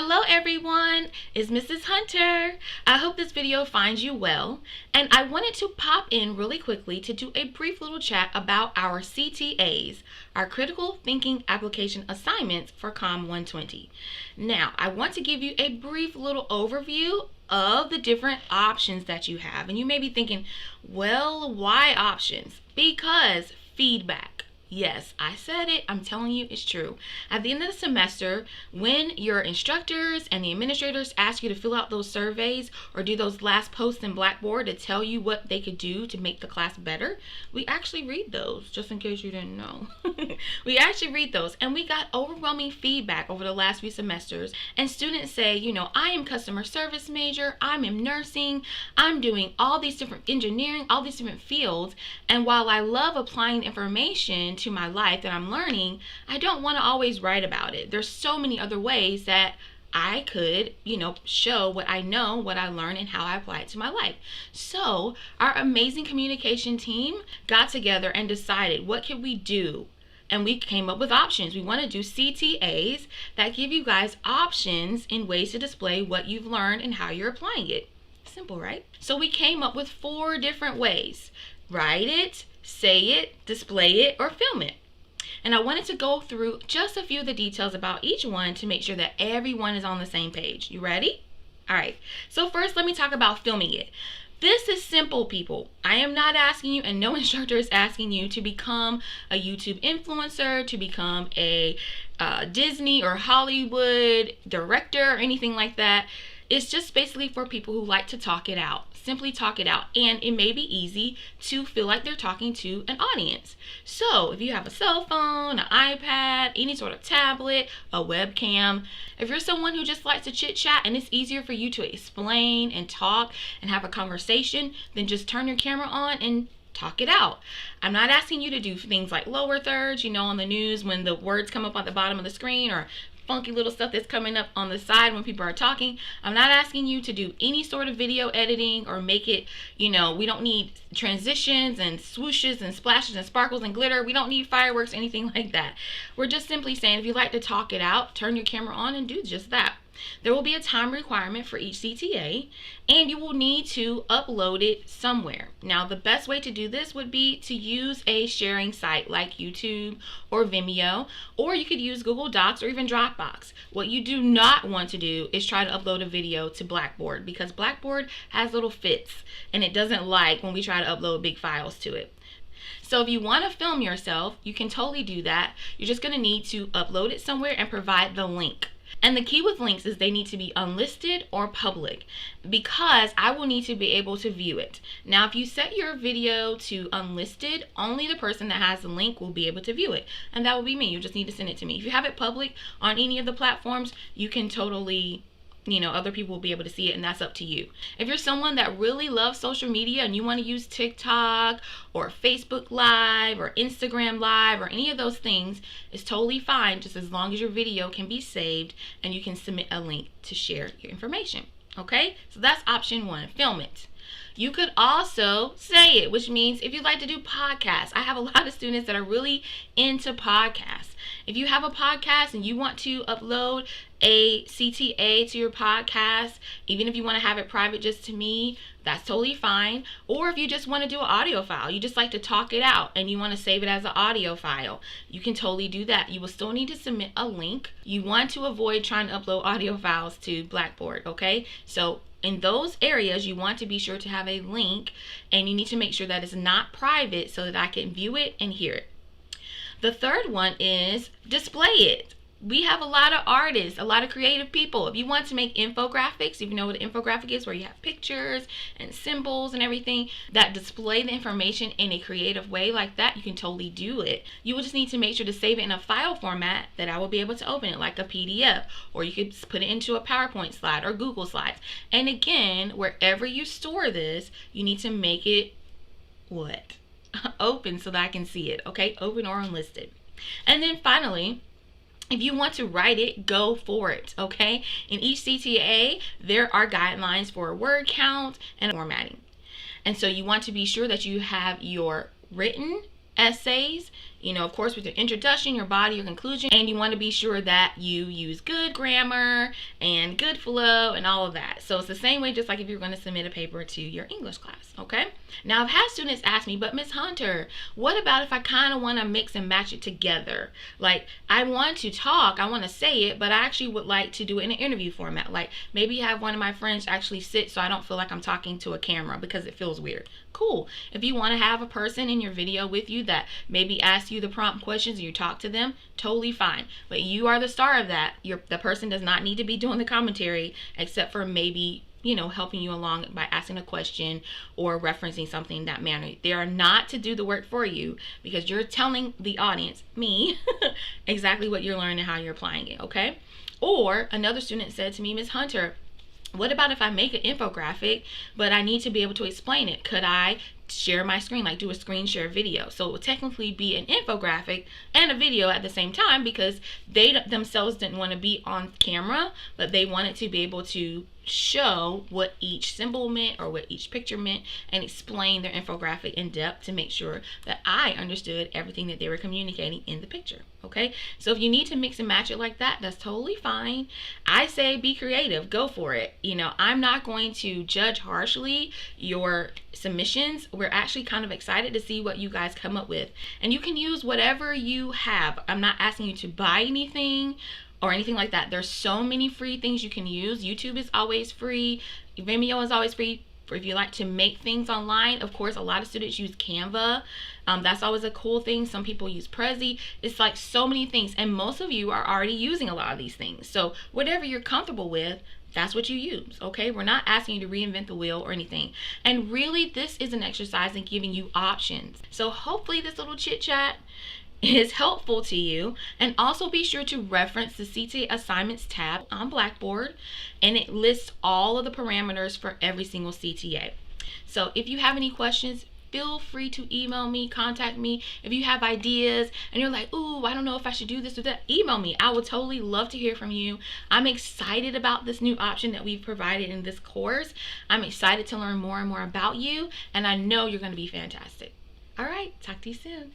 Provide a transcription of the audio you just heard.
Hello everyone, it's Mrs. Hunter. I hope this video finds you well, and I wanted to pop in really quickly to do a brief little chat about our CTAs, our Critical Thinking Application Assignments for COM 120. Now, I want to give you a brief little overview of the different options that you have, and you may be thinking, well, why options? Because feedback. Yes, I said it. I'm telling you, it's true. At the end of the semester, when your instructors and the administrators ask you to fill out those surveys or do those last posts in Blackboard to tell you what they could do to make the class better, we actually read those, just in case you didn't know. We actually read those, and we got overwhelming feedback over the last few semesters. And students say, you know, I am customer service major, I'm in nursing, I'm doing all these different engineering, all these different fields, and while I love applying information to my life that I'm learning, I don't want to always write about it. There's so many other ways that I could, show what I know, what I learn, and how I apply it to my life. So our amazing communication team got together and decided, what can we do? And we came up with options. We want to do CTAs that give you guys options in ways to display what you've learned and how you're applying it. Simple, right? So we came up with 4 different ways. Write it, say it, display it, or film it. And I wanted to go through just a few of the details about each one to make sure that everyone is on the same page. You ready? All right. So first, let me talk about filming it. This is simple, people. I am not asking you, and no instructor is asking you to become a YouTube influencer, to become a Disney or Hollywood director or anything like that. It's just basically for people who like to talk it out. Simply talk it out. And it may be easy to feel like they're talking to an audience. So if you have a cell phone, an iPad, any sort of tablet, a webcam, if you're someone who just likes to chit chat and it's easier for you to explain and talk and have a conversation, then just turn your camera on and talk it out. I'm not asking you to do things like lower thirds, on the news when the words come up at the bottom of the screen, or funky little stuff that's coming up on the side when people are talking. I'm not asking you to do any sort of video editing or make it, we don't need transitions and swooshes and splashes and sparkles and glitter. We don't need fireworks, anything like that. We're just simply saying, if you like to talk it out, turn your camera on and do just that. There will be a time requirement for each CTA, and you will need to upload it somewhere. Now, the best way to do this would be to use a sharing site like YouTube or Vimeo, or you could use Google Docs or even Dropbox. What you do not want to do is try to upload a video to Blackboard, because Blackboard has little fits, and it doesn't like when we try to upload big files to it. So if you want to film yourself, you can totally do that. You're just going to need to upload it somewhere and provide the link. And the key with links is they need to be unlisted or public, because I will need to be able to view it. Now, if you set your video to unlisted, only the person that has the link will be able to view it. And that will be me. You just need to send it to me. If you have it public on any of the platforms, you can totally, other people will be able to see it, and that's up to you. If you're someone that really loves social media and you want to use TikTok or Facebook Live or Instagram Live or any of those things, it's totally fine, just as long as your video can be saved and you can submit a link to share your information. Okay, so that's option 1, film it. You could also say it, which means if you'd like to do podcasts. I have a lot of students that are really into podcasts. If you have a podcast and you want to upload a CTA to your podcast, even if you want to have it private just to me, that's totally fine. Or if you just want to do an audio file, you just like to talk it out and you want to save it as an audio file, you can totally do that. You will still need to submit a link. You want to avoid trying to upload audio files to Blackboard, okay? So in those areas, you want to be sure to have a link, and you need to make sure that it's not private so that I can view it and hear it. The third one is display it. We have a lot of artists, a lot of creative people. If you want to make infographics, if you know what an infographic is, where you have pictures and symbols and everything that display the information in a creative way like that, you can totally do it. You will just need to make sure to save it in a file format that I will be able to open it, like a PDF, or you could put it into a PowerPoint slide or Google Slides. And again, wherever you store this, you need to make it what? Open so that I can see it, okay? Open or unlisted. And then finally, if you want to write it, go for it, okay? In each CTA, there are guidelines for word count and formatting. And so you want to be sure that you have your written essays, You know, of course, with your introduction, your body, your conclusion, and you want to be sure that you use good grammar and good flow and all of that. So it's the same way, just like if you're going to submit a paper to your English class, okay? Now, I've had students ask me, but Miss Hunter, what about if I kind of want to mix and match it together? Like, I want to talk, I want to say it, but I actually would like to do it in an interview format. Like, maybe have one of my friends actually sit so I don't feel like I'm talking to a camera because it feels weird. Cool. If you want to have a person in your video with you that maybe asks you the prompt questions and you talk to them, totally fine. But you are the star of that. The person does not need to be doing the commentary, except for maybe, you know, helping you along by asking a question or referencing something in that manner. They are not to do the work for you, because you're telling the audience, me, exactly what you're learning and how you're applying it, okay? Or another student said to me, Miss Hunter, what about if I make an infographic, but I need to be able to explain it? Could I share my screen, like do a screen share video? So it would technically be an infographic and a video at the same time, because they themselves didn't want to be on camera, but they wanted to be able to show what each symbol meant or what each picture meant and explain their infographic in depth to make sure that I understood everything that they were communicating in the picture. Okay, so if you need to mix and match it like that, that's totally fine. I say be creative, go for it. You know, I'm not going to judge harshly your submissions. We're actually kind of excited to see what you guys come up with, and you can use whatever you have. I'm not asking you to buy anything or anything like that. There's so many free things you can use. YouTube is always free. Vimeo is always free. If you like to make things online, of course, a lot of students use Canva. That's always a cool thing. Some people use Prezi. It's like so many things, and most of you are already using a lot of these things. So whatever you're comfortable with, that's what you use, okay? We're not asking you to reinvent the wheel or anything. And really, this is an exercise in giving you options. So hopefully this little chit chat is helpful to you. And also be sure to reference the CTA assignments tab on Blackboard, and it lists all of the parameters for every single CTA. So if you have any questions, feel free to email me, contact me. If you have ideas and you're like, ooh, I don't know if I should do this or that, email me. I would totally love to hear from you. I'm excited about this new option that we've provided in this course. I'm excited to learn more and more about you, and I know you're going to be fantastic. All right, talk to you soon.